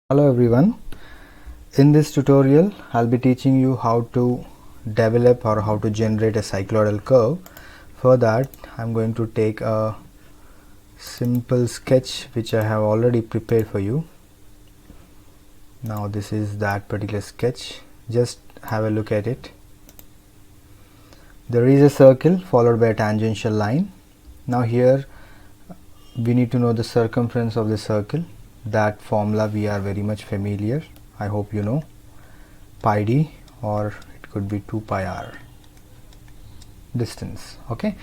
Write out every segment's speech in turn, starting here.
Hello everyone. In this tutorial I'll be teaching you how to develop or how to generate a cycloidal curve. For that I'm going to take a simple sketch which I have already prepared for you. Now this is that particular sketch. Just have a look at it. There is a circle followed by a tangential line. Now here we need to know the circumference of the circle. That formula we are very much familiar. I hope you know. Pi d, or it could be 2 pi r distance. Okay,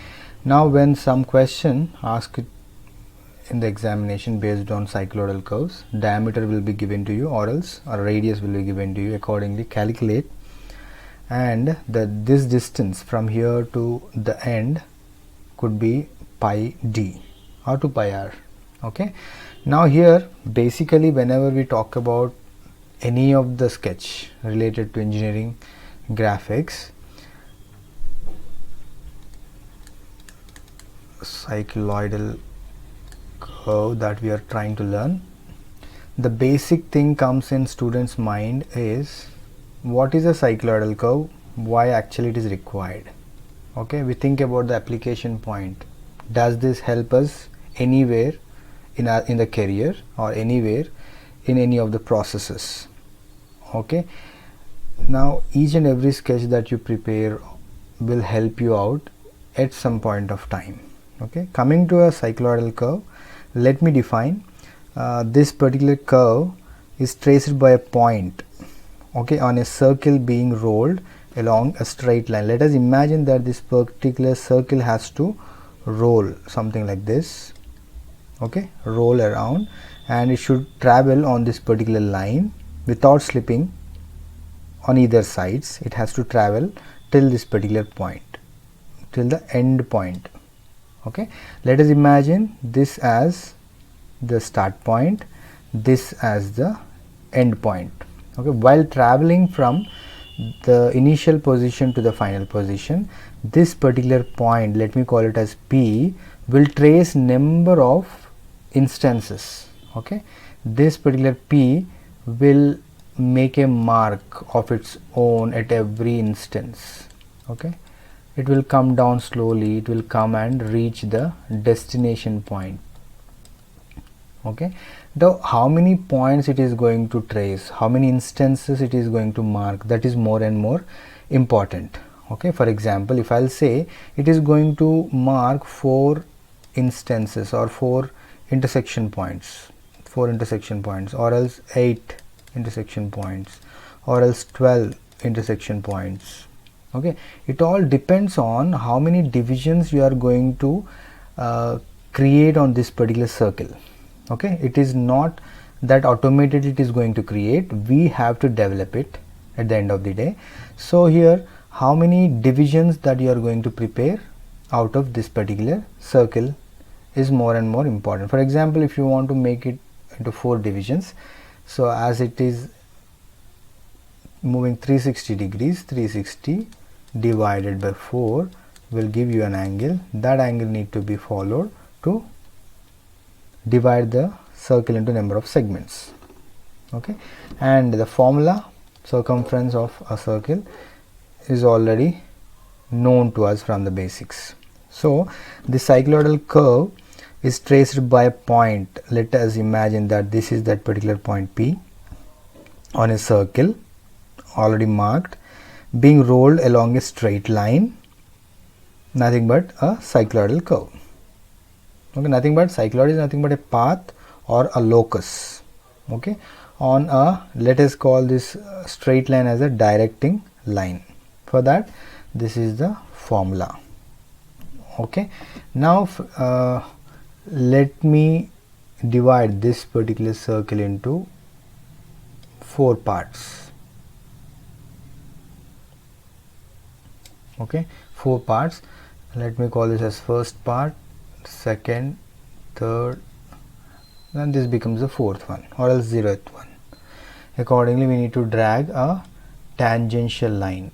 now when some question asked in the examination based on cycloidal curves, diameter will be given to you or else a radius will be given to you. Accordingly calculate, and this distance from here to the end could be pi d or 2 pi r. Okay, now here basically whenever we talk about any of the sketch related to engineering graphics, cycloidal curve that we are trying to learn, the basic thing comes in students' mind is what is a cycloidal curve, why actually it is required. Okay, we think about the application point. Does this help us anywhere in the career or anywhere in any of the processes? Okay, now each and every sketch that you prepare will help you out at some point of time. Okay, coming to a cycloidal curve, let me define. This particular curve is traced by a point, okay, on a circle being rolled along a straight line. Let us imagine that this particular circle has to roll something like this. Okay, roll around, and it should travel on this particular line without slipping on either sides. It has to travel till this particular point, till the end point. Okay, let us imagine this as the start point, this as the end point. Okay, while traveling from the initial position to the final position, this particular point, let me call it as P, will trace number of instances. Okay, this particular P will make a mark of its own at every instance. Okay, it will come down slowly, it will come and reach the destination point. Okay, now how many points it is going to trace, how many instances it is going to mark, that is more and more important. Okay, for example, if I'll say it is going to mark 4 instances or 4 intersection points, or else 8 intersection points, or else 12 intersection points. Okay, it all depends on how many divisions you are going to create on this particular circle. Okay, it is not that automated it is going to create, we have to develop it at the end of the day. So here how many divisions that you are going to prepare out of this particular circle is more and more important. For example, if you want to make it into 4 divisions, so as it is moving 360 degrees, 360 divided by 4 will give you an angle. That angle need to be followed to divide the circle into number of segments. Okay, and the formula, circumference of a circle, is already known to us from the basics. So the cycloidal curve is traced by a point. Let us imagine that this is that particular point P on a circle already marked, being rolled along a straight line, nothing but a cycloidal curve. Okay, nothing but cycloid is nothing but a path or a locus. Okay, on a, let us call this straight line as a directing line. For that, this is the formula. Okay, now let me divide this particular circle into 4 parts. Okay, 4 parts. Let me call this as first part, second, third, then this becomes the 4th one, or else 0th one. Accordingly, we need to drag a tangential line,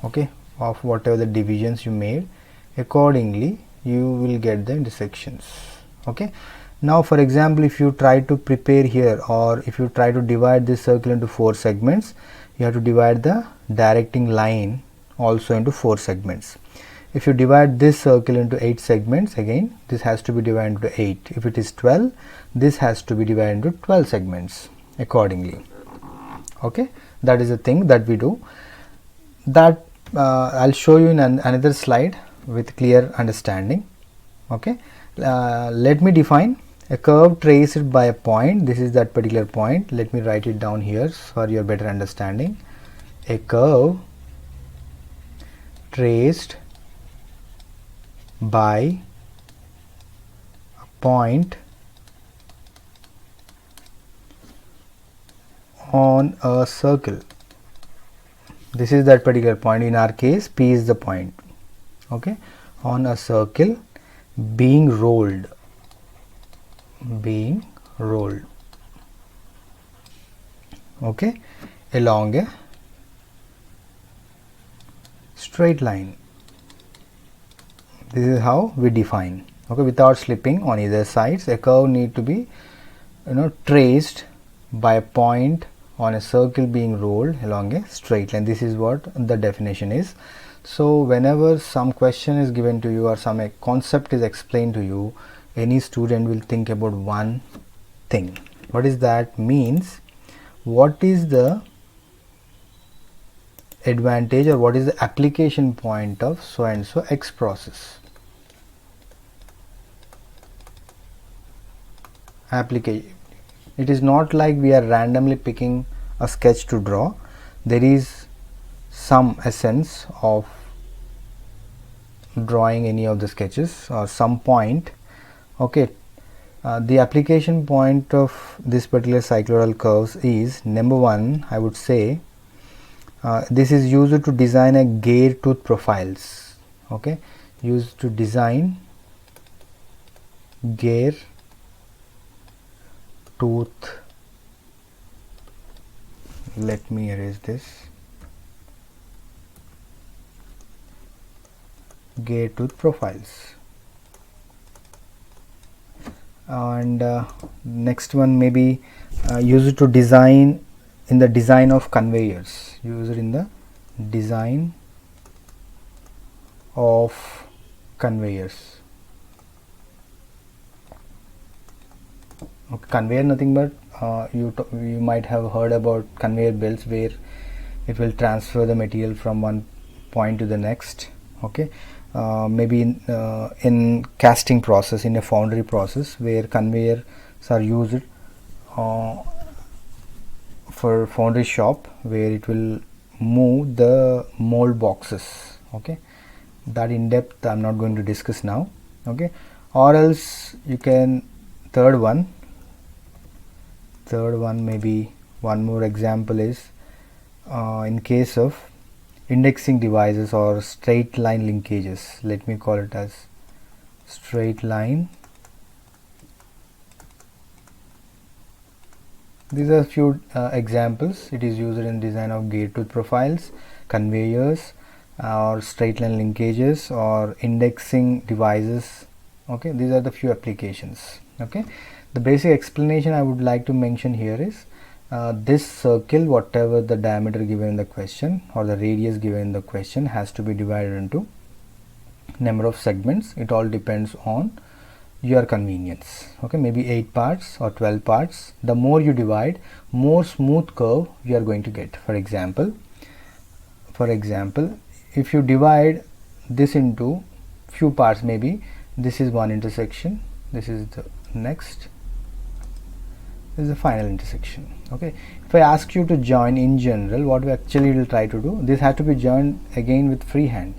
okay, of whatever the divisions you made. Accordingly, you will get the intersections. Okay, Now for example, if you try to prepare here, or if you try to divide this circle into 4 segments, you have to divide the directing line also into 4 segments. If you divide this circle into 8 segments, again this has to be divided into 8. If it is 12, this has to be divided into 12 segments accordingly. Okay, that is the thing that we do. That I'll show you in another slide with clear understanding. Okay, let me define a curve traced by a point. This is that particular point. Let me write it down here for your better understanding. A curve traced by a point on a circle. This is that particular point. In our case, P is the point. Okay, on a circle being rolled. Okay, along a straight line. This is how we define. Okay, without slipping on either sides, a curve need to be traced by a point on a circle being rolled along a straight line. This is what the definition is. So whenever some question is given to you or some concept is explained to you, any student will think about one thing. What is that? Means what is the advantage or what is the application point of so and so X process? Application. It is not like we are randomly picking a sketch to draw. There is some essence of drawing any of the sketches or some point. Okay, the application point of this particular cycloidal curves is, number one, I would say this is used to design a gear tooth profiles. Okay, used to design gear tooth. Let me erase this. Gear tooth profiles. And next one may be used to design in the design of conveyors. Used in the design of conveyors. Okay, conveyor nothing but you might have heard about conveyor belts, where it will transfer the material from one point to the next. Okay, maybe in casting process, in a foundry process, where conveyors are used for foundry shop, where it will move the mold boxes. Okay, that in depth I'm not going to discuss now. Okay, or else you can third one maybe one more example is in case of indexing devices or straight line linkages. Let me call it as straight line. These are few examples. It is used in design of gear tooth profiles, conveyors, or straight line linkages, or indexing devices. Okay, these are the few applications. Okay, the basic explanation I would like to mention here is this circle, whatever the diameter given in the question or the radius given in the question, has to be divided into number of segments. It all depends on your convenience. Okay, maybe 8 parts or 12 parts. The more you divide, more smooth curve you are going to get. For example, if you divide this into few parts, maybe this is one intersection, this is the next, this is the final intersection. Okay, if I ask you to join in general, what we actually will try to do, this has to be joined again with free hand.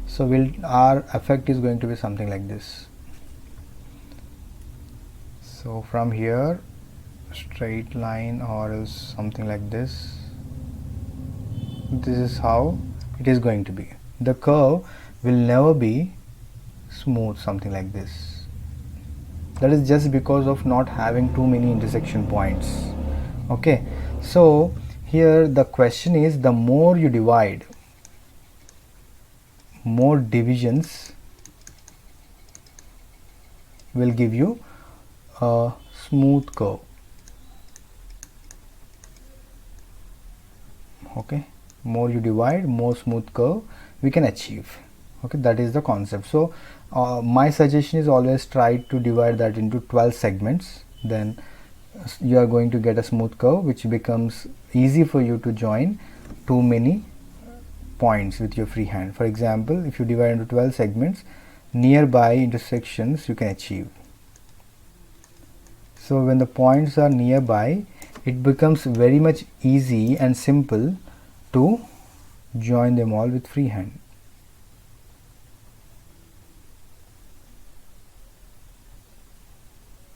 So our effect is going to be something like this. So from here, straight line or else something like this. This is how it is going to be. The curve will never be smooth, something like this. That is just because of not having too many intersection points. Okay, so here the question is, the more you divide, more divisions will give you a smooth curve. Okay, more you divide, more smooth curve we can achieve. Okay, that is the concept. So my suggestion is always try to divide that into 12 segments, then you are going to get a smooth curve which becomes easy for you to join too many points with your free hand. For example, if you divide into 12 segments, nearby intersections you can achieve. So when the points are nearby, it becomes very much easy and simple to join them all with free hand.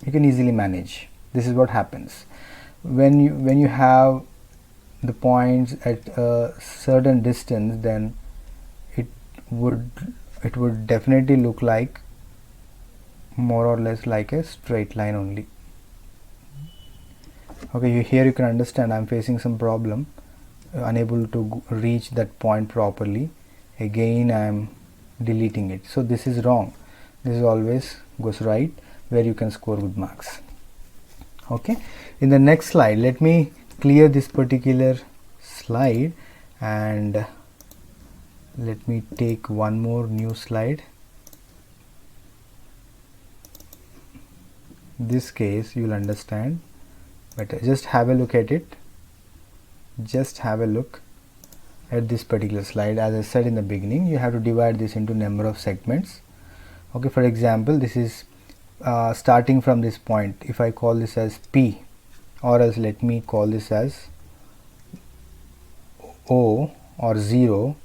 You can easily manage. This is what happens when you have the points at a certain distance, then it would definitely look like more or less like a straight line only. Okay, here you can understand I'm facing some problem, unable to reach that point properly. Again I am deleting it. So this is wrong. This is always goes right, where you can score good marks. Okay, in the next slide, let me clear this particular slide and let me take one more new slide. This case you will understand better. Just have a look at it. Just have a look at this particular slide. As I said in the beginning, you have to divide this into number of segments. Okay, for example, this is starting from this point. If I call this as P, or else let me call this as O or 0,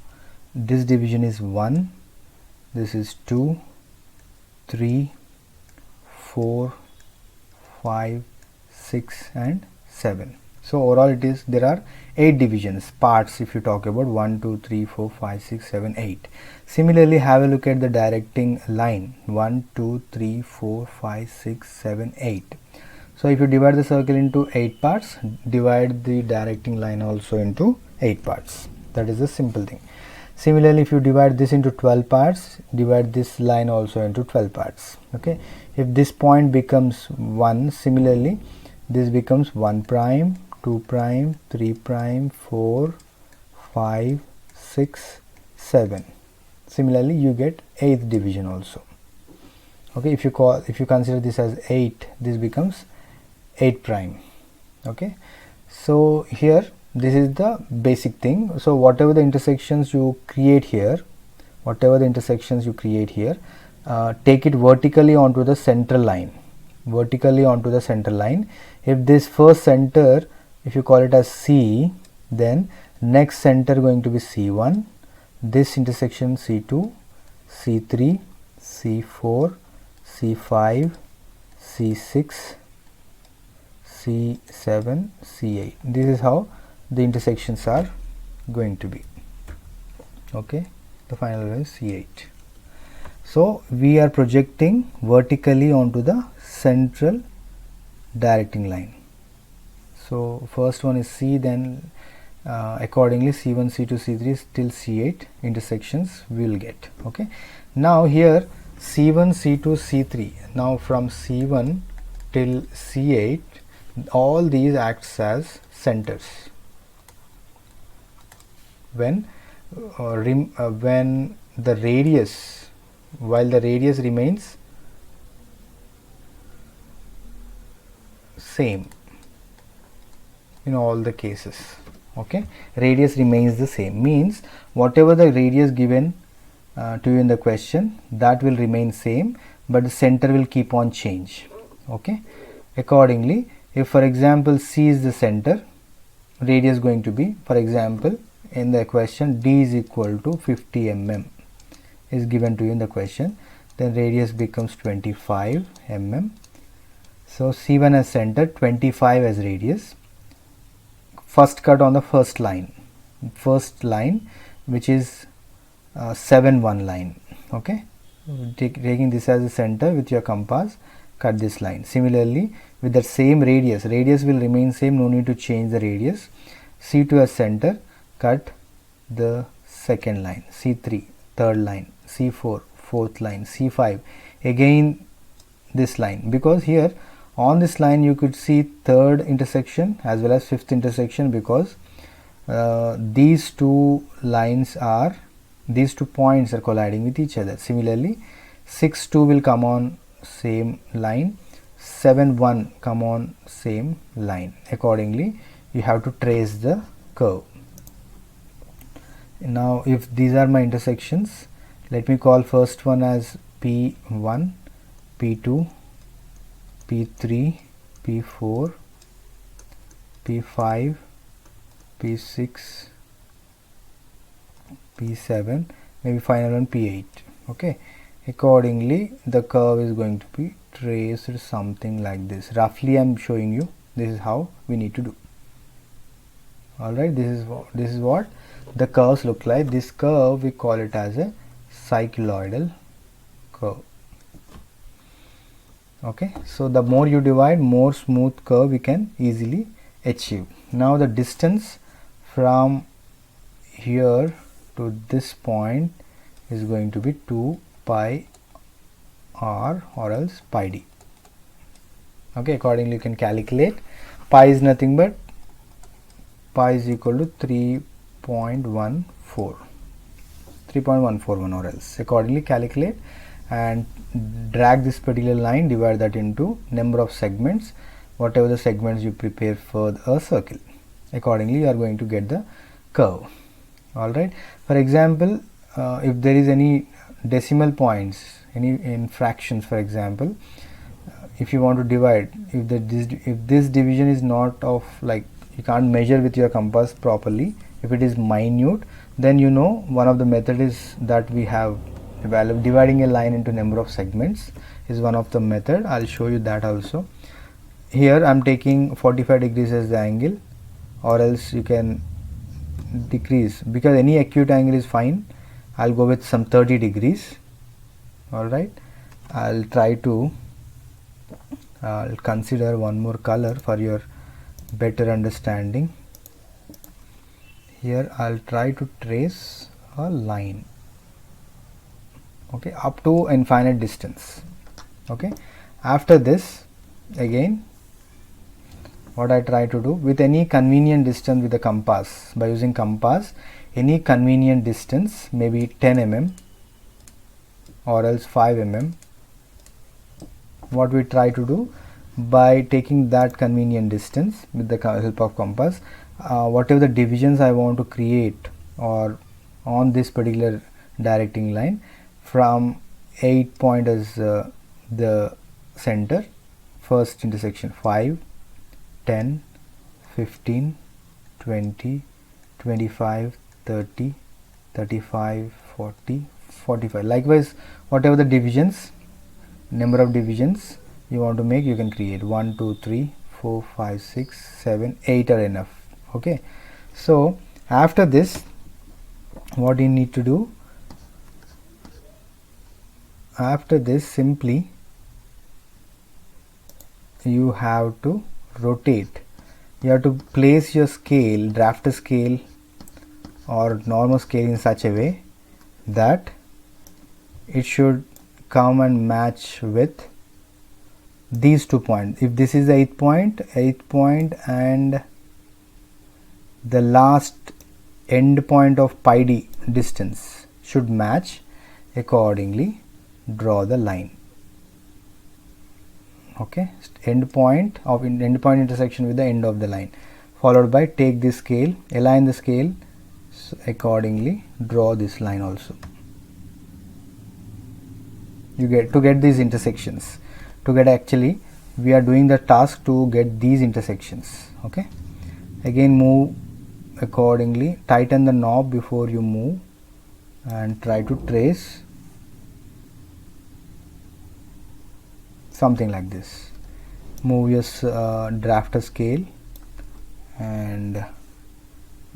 this division is 1, this is 2, 3, 4, 5, 6 and 7. So overall it is, there are 8 divisions, parts if you talk about 1, 2, 3, 4, 5, 6, 7, 8. Similarly, have a look at the directing line, 1, 2, 3, 4, 5, 6, 7, 8. So if you divide the circle into 8 parts, divide the directing line also into 8 parts. That is a simple thing. Similarly, if you divide this into 12 parts, divide this line also into 12 parts. Okay, if this point becomes 1, similarly this becomes 1 prime, 2 prime, 3 prime, 4, 5, 6, 7. Similarly, you get 8th division also. Okay, if you consider this as 8, this becomes 8 prime. Okay, so here this is the basic thing. So whatever the intersections you create here, take it vertically onto the center line. If this first center, if you call it as C, then next center going to be C1, this intersection C2, C3, C4, C5, C6, C7, C8. This is how the intersections are going to be. Okay, the final one is C8. So we are projecting vertically onto the central directing line. So first one is C, then accordingly C1, C2, C3 till C8 intersections we will get. Okay, now here C1, C2, C3, now from C1 till C8, all these acts as centers. When the radius, while the radius remains same in all the cases. Okay, radius remains the same, means whatever the radius given to you in the question, that will remain same, but the center will keep on change. Okay, accordingly, if for example C is the center, radius going to be, for example in the question, D is equal to 50 mm is given to you in the question, then radius becomes 25 mm. So C1 as center, 25 as radius. First cut on the first line which is 7-1 line. Okay, taking this as a center with your compass, cut this line. Similarly, with the same radius will remain same, no need to change the radius. C2 as center, cut the second line, C3 third line, C4 fourth line, C5 again this line, because here On this line you could see third intersection as well as fifth intersection, because these two points are colliding with each other. Similarly 6 2 will come on same line, 7 1 come on same line. Accordingly you have to trace the curve. Now if these are my intersections, let me call first one as P1, P2, P3, P4, P5, P6, P7, maybe final one P8. Okay, accordingly the curve is going to be traced something like this. Roughly I am showing you, this is how we need to do. Alright, this is what the curves look like. This curve we call it as a cycloidal curve. Okay, so the more you divide, more smooth curve we can easily achieve. Now the distance from here to this point is going to be 2 pi r or else pi d. Okay, accordingly you can calculate. Pi is nothing but pi is equal to 3.14 or else. Accordingly calculate and drag this particular line, divide that into number of segments, whatever the segments you prepare for a circle. Accordingly you are going to get the curve. Alright, for example, if there is any decimal points, any in fractions, for example, if you want to divide, if this division is not of, like, you can't measure with your compass properly, if it is minute, then you know one of the method is that we have dividing a line into number of segments is one of the method. I'll show you that also. Here I'm taking 45 degrees as the angle, or else you can decrease, because any acute angle is fine. I'll go with some 30 degrees. Alright, I'll try to consider one more color for your better understanding. Here I'll try to trace a line, okay, up to infinite distance. Okay, after this, again what I try to do, with any convenient distance with the compass, by using compass, any convenient distance, maybe 10 mm or else 5 mm, what we try to do, by taking that convenient distance with the help of compass, whatever the divisions I want to create or on this particular directing line, from 8 point as the center, first intersection 5, 10, 15, 20, 25, 30, 35, 40, 45. Likewise, whatever the divisions, number of divisions you want to make, you can create. 1, 2, 3, 4, 5, 6, 7, 8 are enough. Okay, so after this, what you need to do, after this, simply you have to rotate. You have to place your scale, drafter scale or normal scale, in such a way that it should come and match with these 2 points. If this is the 8th point and the last end point of pi d distance should match, accordingly draw the line. Okay, end point intersection with the end of the line, followed by take this scale, align the scale, so accordingly draw this line also. You get to get these intersections, to get, actually we are doing the task to get these intersections. Okay, again move accordingly, tighten the knob before you move and try to trace something like this. Move your drafter scale and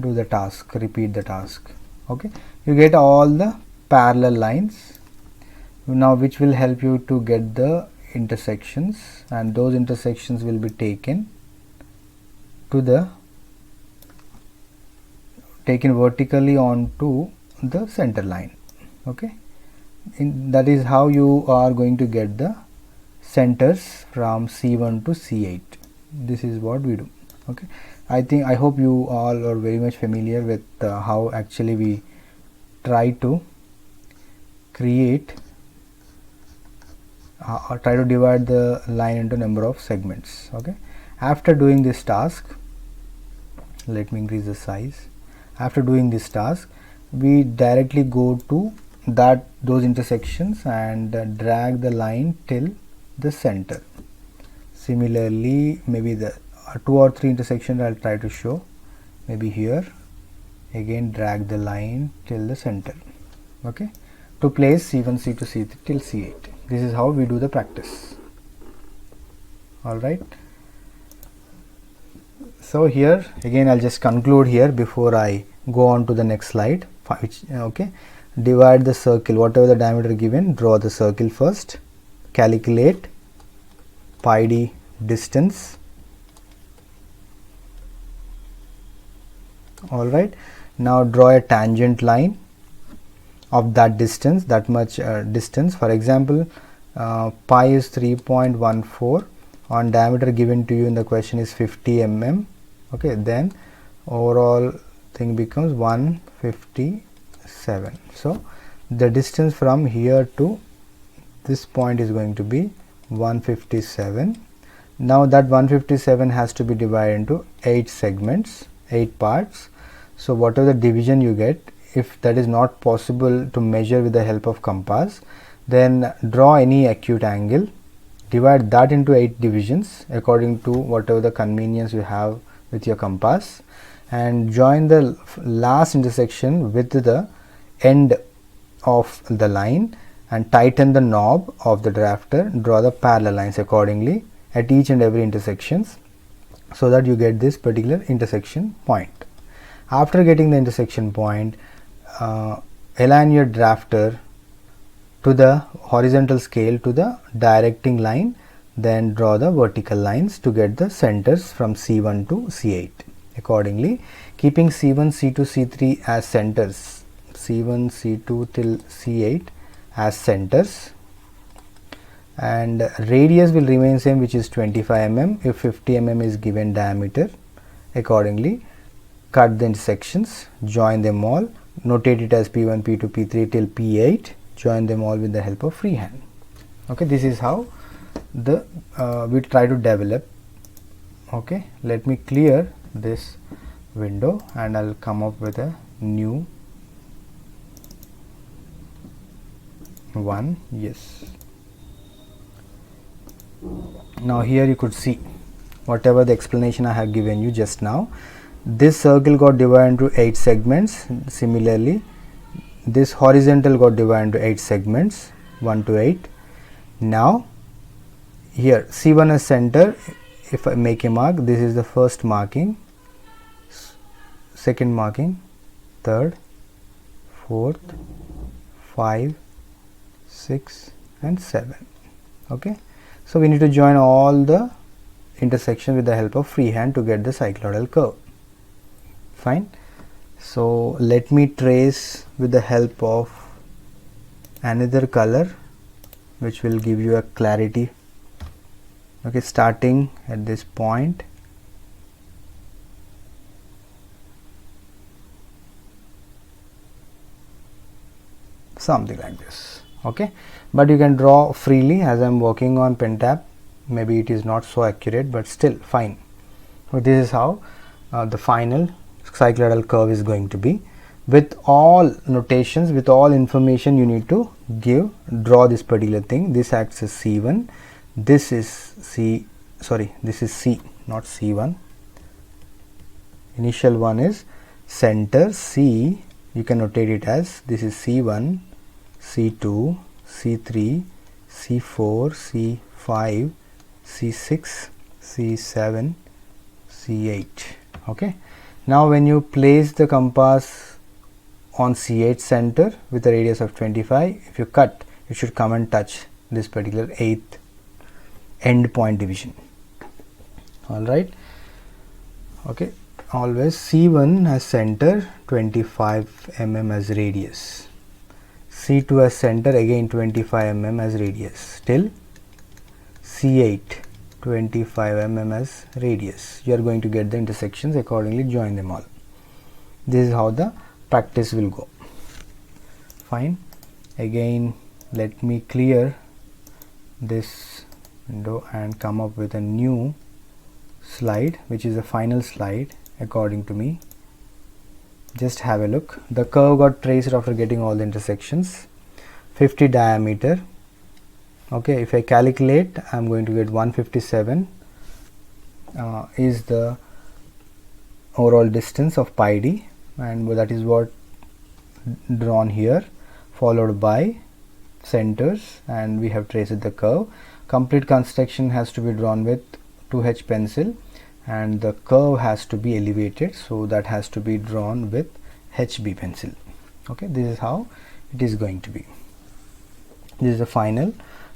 do the task, repeat the task. Okay, you get all the parallel lines now, which will help you to get the intersections, and those intersections will be taken vertically onto the center line. Okay, that is how you are going to get the centers from C1 to C8. This is what we do. Okay, I hope you all are very much familiar with how actually we try to create try to divide the line into number of segments. Okay, after doing this task, let me increase the size. After doing this task, we directly go to those intersections and drag the line till the center. Similarly, maybe the 2 or 3 intersections I'll try to show. Maybe here again drag the line till the center. Okay, to place C1, C2, C3 till C8. This is how we do the practice. All right. So here again I'll just conclude here before I go on to the next slide. Okay, divide the circle, whatever the diameter given, draw the circle first, calculate pi d distance. All right, now draw a tangent line of that distance, that much distance. For example, pi is 3.14 on diameter given to you in the question is 50 mm. Okay, then overall thing becomes 157. So the distance from here to this point is going to be 157. Now that 157 has to be divided into 8 segments, 8 parts. So whatever the division you get, if that is not possible to measure with the help of compass, then draw any acute angle, divide that into 8 divisions according to whatever the convenience you have with your compass, and join the last intersection with the end of the line and tighten the knob of the drafter. Draw the parallel lines accordingly at each and every intersections so that you get this particular intersection point. After getting the intersection point, align your drafter to the horizontal scale to the directing line, then draw the vertical lines to get the centers from C1 to C8 accordingly, keeping C1, C2, C3 as centers, C1, C2 till C8 as centers, and radius will remain same, which is 25 mm. If 50 mm is given diameter, accordingly cut the intersections, join them all, notate it as P1, P2, P3 till P8, join them all with the help of freehand. Okay, this is how the we try to develop. Okay, let me clear this window and I'll come up with a new one. Yes, now here you could see whatever the explanation I have given you just now. This circle got divided into 8 segments. Similarly, this horizontal got divided into 8 segments, 1 to 8. Now here C1 as center, if I make a mark, this is the first marking, second marking, third, fourth, 5, 6 and 7. Okay, so we need to join all the intersections with the help of freehand to get the cycloidal curve. Fine. So let me trace with the help of another color which will give you a clarity. Okay, starting at this point, something like this. Okay, but you can draw freely as I am working on pen tab. Maybe it is not so accurate, but still fine. So this is how the final cycloidal curve is going to be, with all notations, with all information you need to draw this particular thing. This acts as C1, this is C, this is C, not C1. Initial one is center C, you can notate it as this is C1, C2, C3, C4, C5, C6, C7, C8. Okay, now when you place the compass on C8 center with a radius of 25, if you cut, it should come and touch this particular 8th end point division. All right. Okay, always C1 as center, 25 mm as radius, C2 as center, again 25 mm as radius, till C8 25 mm as radius. You are going to get the intersections, accordingly join them all. This is how the practice will go. Fine. Again, let me clear this window and come up with a new slide, which is a final slide according to me. Just have a look. The curve got traced after getting all the intersections. 50 diameter. Okay, if I calculate, I am going to get 157 is the overall distance of pi d, and that is what drawn here, followed by centers, and we have traced the curve. Complete construction has to be drawn with 2H pencil, and the curve has to be elevated, so that has to be drawn with HB pencil. Okay, this is how it is going to be. This is the final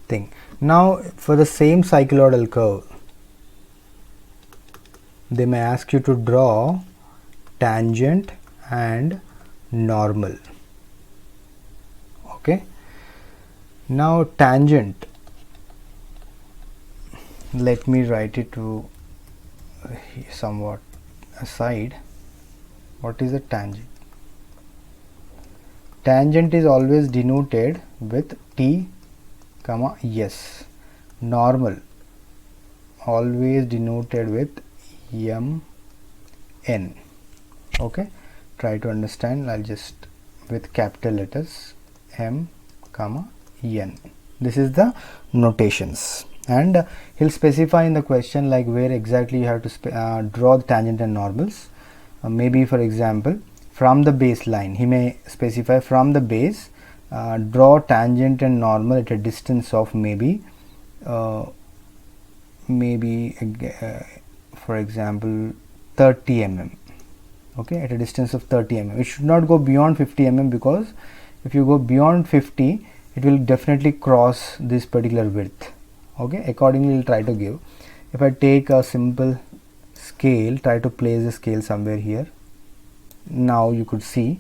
thing. Now for the same cycloidal curve, they may ask you to draw tangent and normal. Okay, now tangent, let me write it to somewhat aside. What is a tangent? Tangent is always denoted with T, comma S. Normal always denoted with M, N. Okay, try to understand. I'll just with capital letters M, comma N. This is the notations, and he'll specify in the question like where exactly you have to draw the tangent and normals. Maybe for example, from the baseline, he may specify from the base, draw tangent and normal at a distance of maybe for example 30 mm. Okay, at a distance of 30 mm. It should not go beyond 50 mm, because if you go beyond 50, it will definitely cross this particular width. Okay, accordingly we'll try to give. If I take a simple scale, try to place the scale somewhere here. Now you could see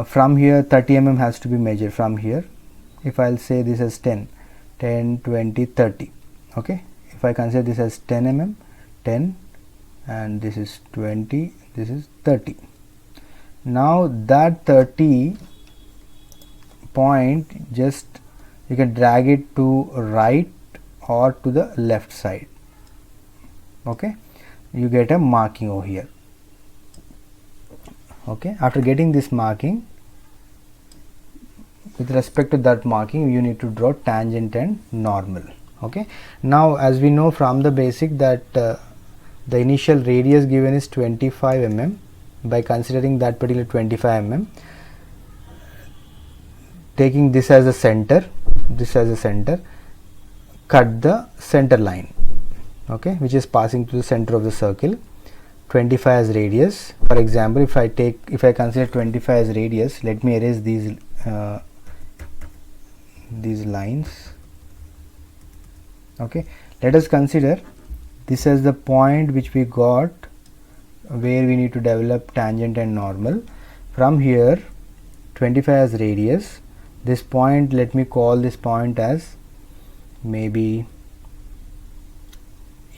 from here 30 mm has to be measured from here. If I'll say this as 10, 20, 30. Okay, if I consider this as 10 mm, 10, and this is 20, this is 30. Now that 30 point, just you can drag it to right or to the left side. Okay, you get a marking over here. Okay, after getting this marking, with respect to that marking, you need to draw tangent and normal. Okay, now as we know from the basic that the initial radius given is 25 mm. By considering that particular 25 mm, taking this as a center, cut the center line, okay, which is passing through the center of the circle. 25 as radius. For example, if I consider 25 as radius, let me erase these lines. Okay, let us consider this as the point which we got where we need to develop tangent and normal. From here 25 as radius, this point, let me call this point as maybe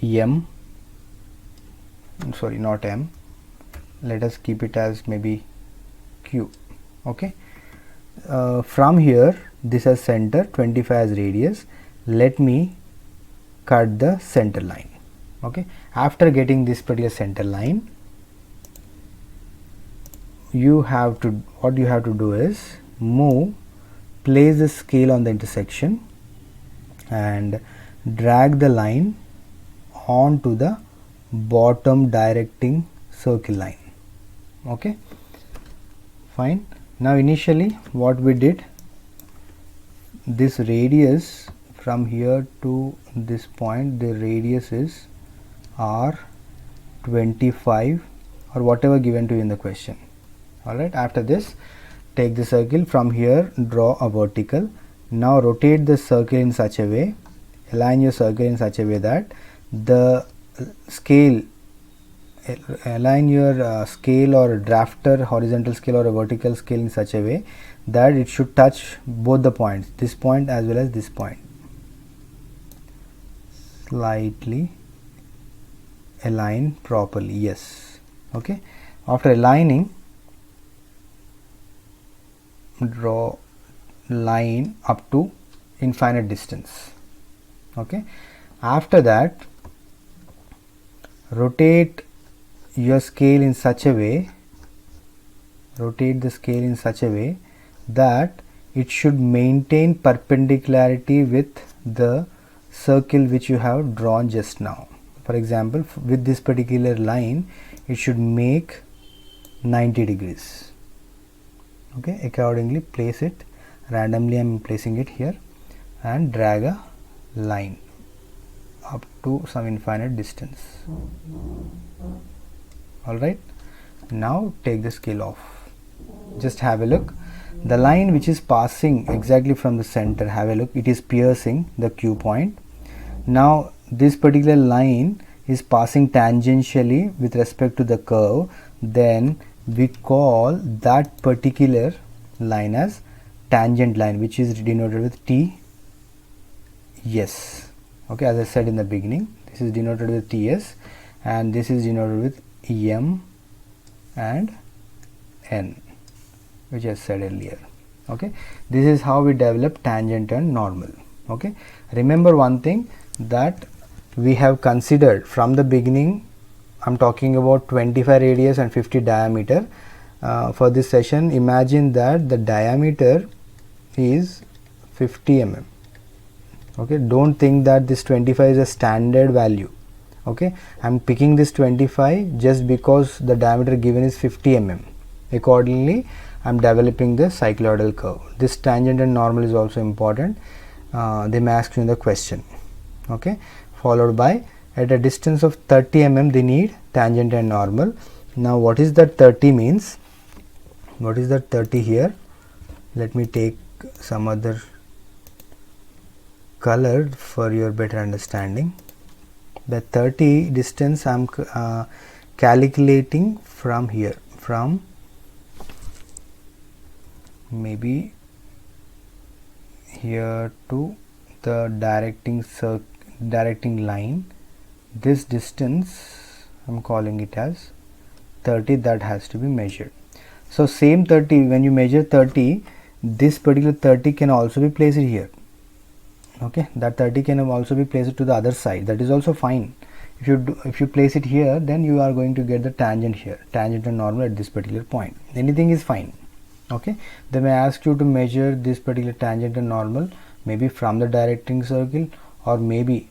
M, sorry, not M, let us keep it as maybe Q. Okay, from here this as center, 25 as radius, let me cut the center line. Okay, after getting this particular center line, what you have to do is place the scale on the intersection and drag the line onto the bottom directing circle line. Okay, fine. Now initially what we did, this radius from here to this point, the radius is R25 or whatever given to you in the question. Alright, after this, take the circle from here, draw a vertical. Now rotate the circle in such a way, align your circle in such a way that the scale, align your scale or drafter, horizontal scale or a vertical scale in such a way that it should touch both the points, this point as well as this point. slightly align properly. Yes. Okay, after aligning, draw line up to infinite distance. Okay, after that rotate your scale in such a way, rotate the scale in such a way that it should maintain perpendicularity with the circle which you have drawn just now. For example, with this particular line it should make 90 degrees. Okay, accordingly place it randomly. I am placing it here and drag a line up to some infinite distance. Alright, now take the scale off. Just have a look. The line which is passing exactly from the center, have a look, it is piercing the Q point. Now this particular line is passing tangentially with respect to the curve, then we call that particular line as tangent line, which is denoted with T. Yes. Okay, as I said in the beginning, this is denoted with TS and this is denoted with M and N, which I said earlier. Okay, this is how we develop tangent and normal. Okay, remember one thing, that we have considered from the beginning. I'm talking about 25 radius and 50 diameter. For this session, imagine that the diameter is 50 mm. Okay, don't think that this 25 is a standard value. Okay, I'm picking this 25 just because the diameter given is 50 mm. Accordingly, I'm developing the cycloidal curve. This tangent and normal is also important. They may ask you in the question. Okay, followed by at a distance of 30 mm they need tangent and normal. Now what is that 30 means? What is that 30 here? Let me take some other color for your better understanding. The 30 distance I am calculating from here, from maybe here to the directing line. This distance I am calling it as 30, that has to be measured. So same 30, when you measure 30, this particular 30 can also be placed here. Okay, that 30 can also be placed to the other side, that is also fine. If you place it here, then you are going to get the tangent here, tangent and normal at this particular point. Anything is fine. Okay, they may ask you to measure this particular tangent and normal maybe from the directing circle or maybe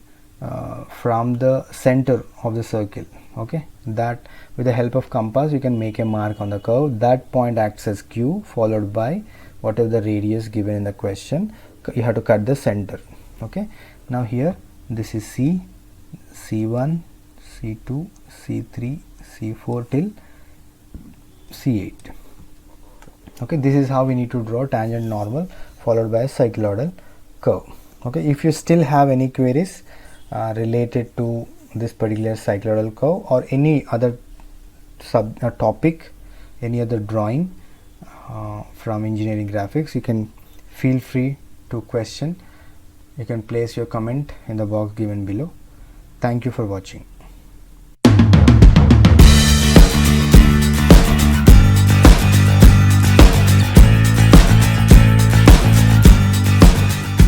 from the center of the circle. Okay, that with the help of compass you can make a mark on the curve. That point acts as Q, followed by whatever the radius given in the question. You have to cut the center. Okay, now here this is C, C1, C2, C3, C4 till C8. Okay, this is how we need to draw tangent normal followed by a cycloidal curve. Okay, if you still have any queries related to this particular cycloidal curve or any other topic, any other drawing from engineering graphics, you can feel free to question. You can place your comment in the box given below. Thank you for watching.